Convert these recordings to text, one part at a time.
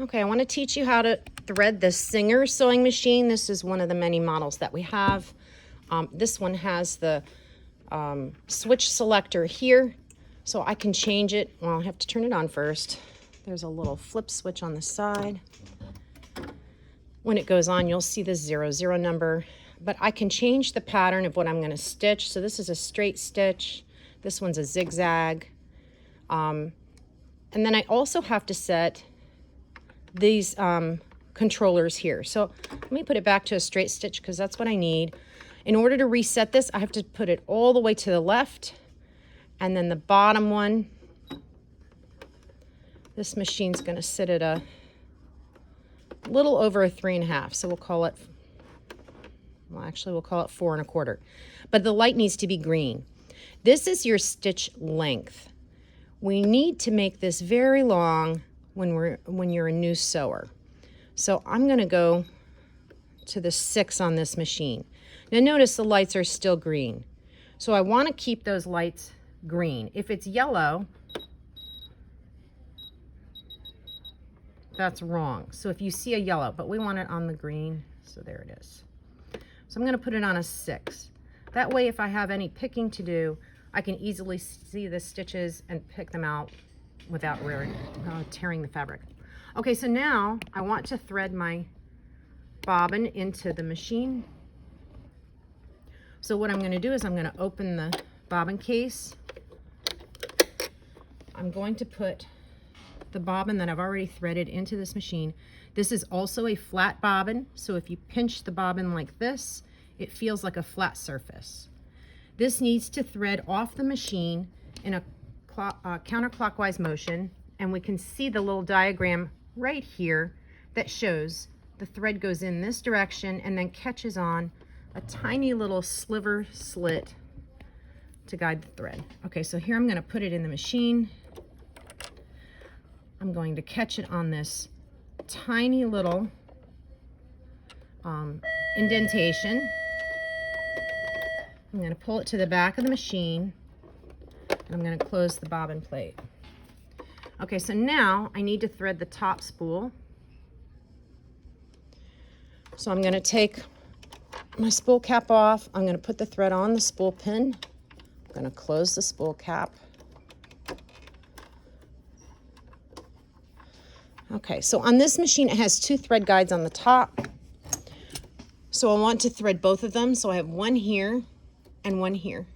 Okay, I want to teach you how to thread the Singer sewing machine. This is one of the many models that we have. This one has the switch selector here, so I can change it. Well, I have to turn it on first. There's a little flip switch on the side. When it goes on, you'll see the 00 number, but I can change the pattern of what I'm going to stitch. So this is a straight stitch. This one's a zigzag. And then I also have to set these controllers here. So let me put it back to a straight stitch because that's what I need. In order to reset this, I have to put it all the way to the left, and then the bottom one, this machine's going to sit at a little over a 3.5. So we'll call it, well, actually we'll call it 4 1/4. But the light needs to be green. This is your stitch length. We need to make this very long when you're a new sewer. So I'm going to go to the 6 on this machine. Now notice the lights are still green. So I want to keep those lights green. If it's yellow, that's wrong. So if you see a yellow, but we want it on the green, so there it is. So I'm going to put it on a 6. That way if I have any picking to do, I can easily see the stitches and pick them out without tearing the fabric. Okay, so now I want to thread my bobbin into the machine. So what I'm going to do is I'm going to open the bobbin case. I'm going to put the bobbin that I've already threaded into this machine. This is also a flat bobbin, so if you pinch the bobbin like this, it feels like a flat surface. This needs to thread off the machine in a counterclockwise motion, and we can see the little diagram right here that shows the thread goes in this direction and then catches on a tiny little sliver slit to guide the thread. Okay, so here I'm going to put it in the machine. I'm going to catch it on this tiny little indentation. I'm going to pull it to the back of the machine, and I'm going to close the bobbin plate. Okay, so now I need to thread the top spool. So I'm going to take my spool cap off. I'm going to put the thread on the spool pin. I'm going to close the spool cap. Okay, so on this machine it has 2 thread guides on the top. So I want to thread both of them. So I have one here and one here.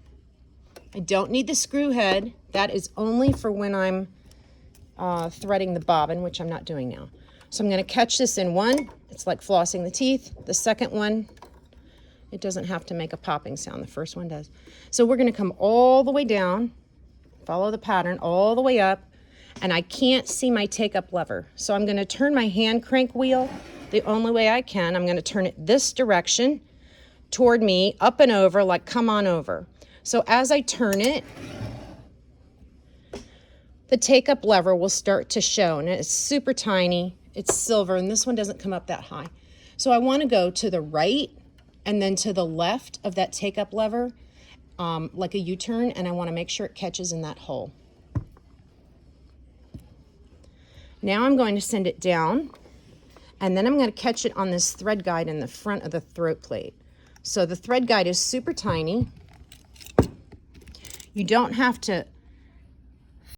I don't need the screw head. That is only for when I'm threading the bobbin, which I'm not doing now. So I'm going to catch this in one. It's like flossing the teeth. The second one, it doesn't have to make a popping sound. The first one does. So we're going to come all the way down, follow the pattern all the way up, and I can't see my take-up lever. So I'm going to turn my hand crank wheel the only way I can. I'm going to turn it this direction toward me, up and over, like come on over. So as I turn it, the take-up lever will start to show, and it's super tiny. It's silver, and this one doesn't come up that high. So I want to go to the right and then to the left of that take-up lever, like a U-turn, and I want to make sure it catches in that hole. Now I'm going to send it down, and then I'm going to catch it on this thread guide in the front of the throat plate. So the thread guide is super tiny. You don't have to